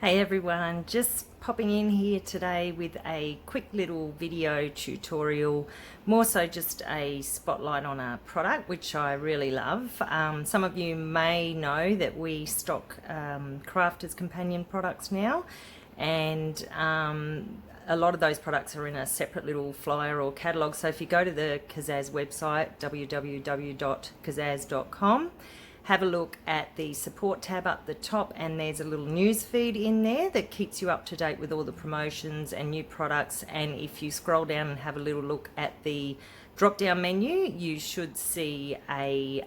Hey everyone, just popping in here today with a quick little video tutorial, more so just a spotlight on a product which I really love. Some of you may know that we stock Crafters companion products now, and a lot of those products are in a separate little flyer or catalogue. So if you go to the Kaszazz website, www.kaszazz.com, have a look at the support tab up the top, and there's a little news feed in there that keeps you up to date with all the promotions and new products. And if you scroll down and have a little look at the drop down menu, you should see a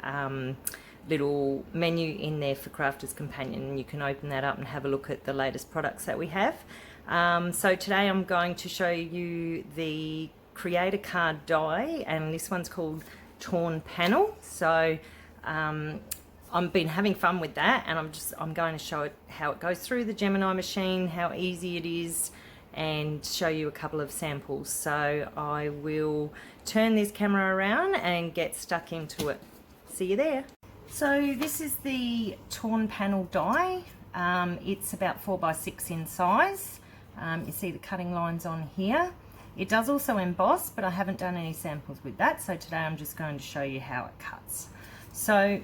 little menu in there for Crafters Companion, and you can open that up and have a look at the latest products that we have. So today I'm going to show you the creator card die, and this one's called Torn Panel. So I've been having fun with that, and I'm going to show it how it goes through the Gemini machine, how easy it is, and show you a couple of samples. So I will turn this camera around and get stuck into it. See you there. So this is the Torn Panel die. It's about 4x6 in size. You see the cutting lines on here. It does also emboss, but I haven't done any samples with that, so today I'm just going to show you how it cuts. So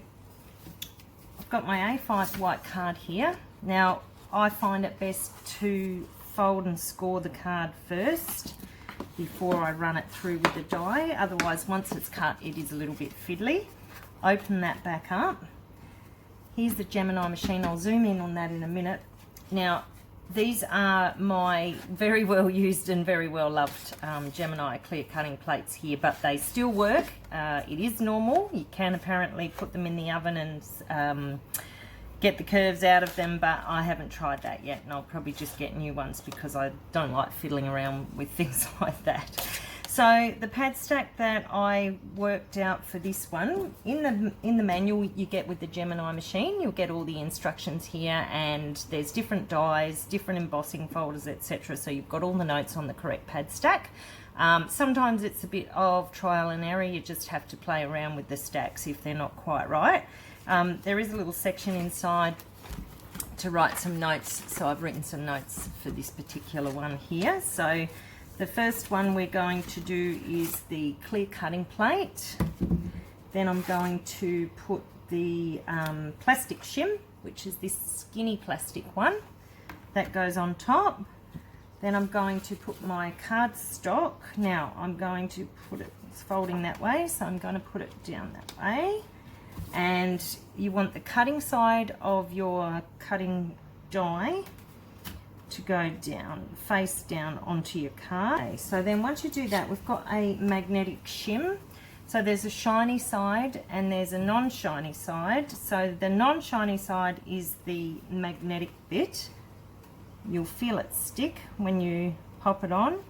I've got my A5 white card here. Now I find it best to fold and score the card first before I run it through with the die, otherwise once it's cut it is a little bit fiddly. Open that back up. Here's the Gemini machine. I'll zoom in on that in a minute. Now these are my very well used and very well loved Gemini clear cutting plates here, but they still work. It is normal. You can apparently put them in the oven and get the curves out of them, but I haven't tried that yet, and I'll probably just get new ones because I don't like fiddling around with things like that. So the pad stack that I worked out for this one, in the manual you get with the Gemini machine, you'll get all the instructions here, and there's different dies, different embossing folders, etc. So you've got all the notes on the correct pad stack. Sometimes it's a bit of trial and error. You just have to play around with the stacks if they're not quite right. There is a little section inside to write some notes, so I've written some notes for this particular one here. So the first one we're going to do is the clear cutting plate. Then I'm going to put the plastic shim, which is this skinny plastic one, that goes on top. Then I'm going to put my cardstock. Now I'm going to put it, it's folding that way, so I'm going to put it down that way. And you want the cutting side of your cutting die to go down, face down onto your card. Okay, so then once you do that, we've got a magnetic shim. So there's a shiny side and there's a non-shiny side. So the non-shiny side is the magnetic bit. You'll feel it stick when you pop it on.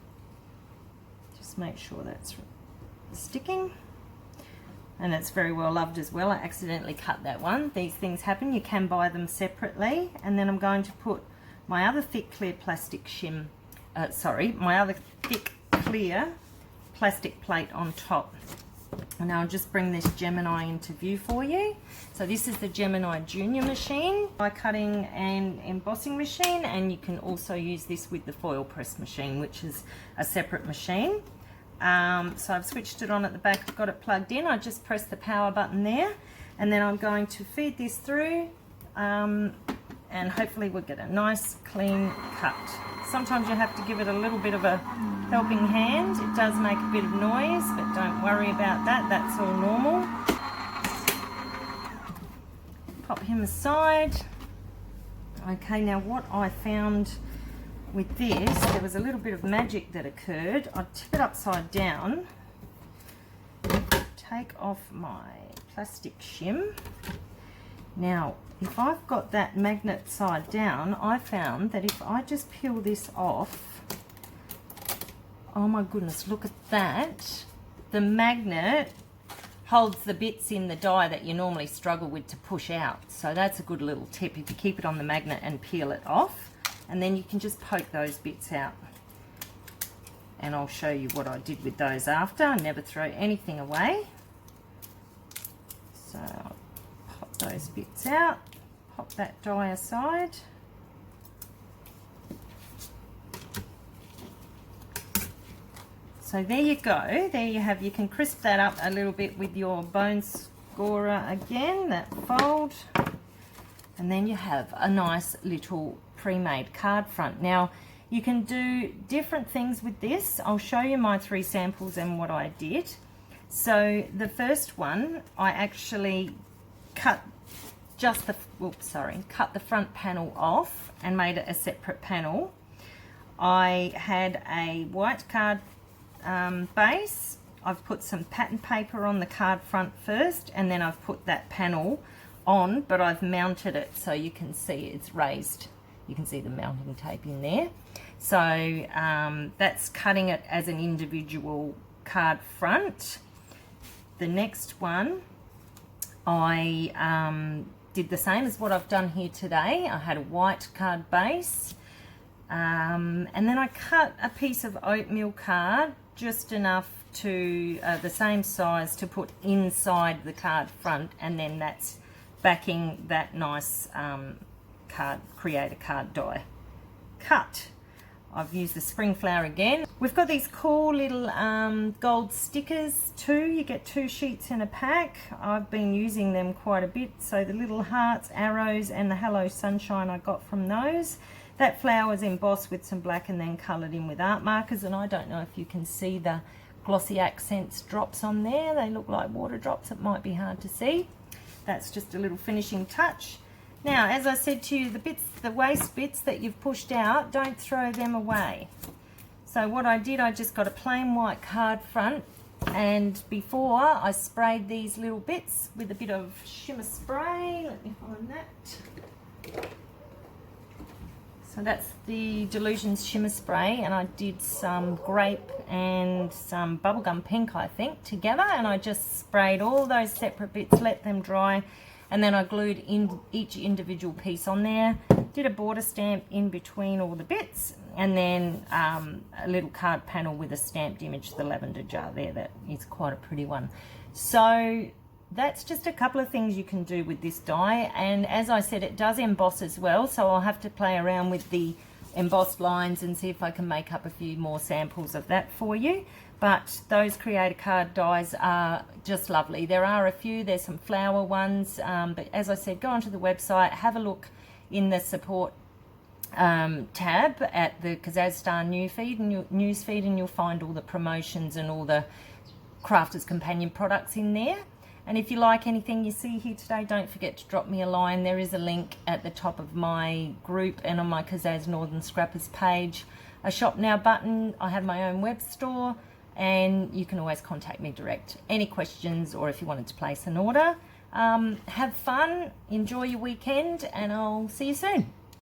Just make sure that's sticking. And it's very well loved as well. I accidentally cut that one. These things happen. You can buy them separately. And then I'm going to put my other thick clear plastic shim, my other thick clear plastic plate on top. And I'll just bring this Gemini into view for you. So this is the Gemini Junior machine, die cutting and embossing machine, and you can also use this with the foil press machine, which is a separate machine. So I've switched it on at the back, I've got it plugged in. I just press the power button there, and then I'm going to feed this through, and hopefully we'll get a nice clean cut. Sometimes you have to give it a little bit of a helping hand. It does make a bit of noise, but don't worry about that, that's all normal. Pop him aside. Okay, now what I found with this, there was a little bit of magic that occurred. I tip it upside down, take off my plastic shim. Now if I've got that magnet side down, I found that if I just peel this off, oh my goodness, look at that, the magnet holds the bits in the die that you normally struggle with to push out. So that's a good little tip, if you keep it on the magnet and peel it off, and then you can just poke those bits out. And I'll show you what I did with those after. I never throw anything away. So I'll pop those bits out, pop that die aside. So there you go. There you have. You can crisp that up a little bit with your bone scorer again, that fold. And then you have a nice little pre-made card front. Now, you can do different things with this. I'll show you my 3 samples and what I did. So the first one, I actually cut cut the front panel off and made it a separate panel. I had a white card base. I've put some pattern paper on the card front first, and then I've put that panel on, but I've mounted it so you can see it's raised. You can see the mounting tape in there. So that's cutting it as an individual card front. The next one, I did the same as what I've done here today. I had a white card base, and then I cut a piece of oatmeal card, just enough to the same size to put inside the card front, and then that's backing that nice creator card die cut. I've used the spring flower again. We've got these cool little gold stickers too. You get 2 sheets in a pack. I've been using them quite a bit. So the little hearts, arrows, and the hello sunshine I got from those. That flower is embossed with some black and then coloured in with art markers, and I don't know if you can see the glossy accents drops on there. They look like water drops. It might be hard to see. That's just a little finishing touch. Now, as I said to you, the waste bits that you've pushed out, don't throw them away. So what I did, I just got a plain white card front, and before I sprayed these little bits with a bit of shimmer spray. Let me find that. So that's the Delusions shimmer spray, and I did some grape and some bubblegum pink, I think, together, and I just sprayed all those separate bits, let them dry, and then I glued in each individual piece on there, did a border stamp in between all the bits, and then a little card panel with a stamped image, the lavender jar there. That is quite a pretty one. So that's just a couple of things you can do with this die, and as I said, it does emboss as well, so I'll have to play around with the embossed lines and see if I can make up a few more samples of that for you. But those creator card dies are just lovely. There are a few, there's some flower ones, but as I said, go onto the website, have a look in the support tab at the Kaszazz Star newsfeed, and you'll find all the promotions and all the Crafters Companion products in there. And if you like anything you see here today, don't forget to drop me a line. There is a link at the top of my group and on my Kaszazz Northern Scrappers page, a shop now button. I have my own web store, and you can always contact me direct. Any questions, or if you wanted to place an order. Have fun, enjoy your weekend, and I'll see you soon.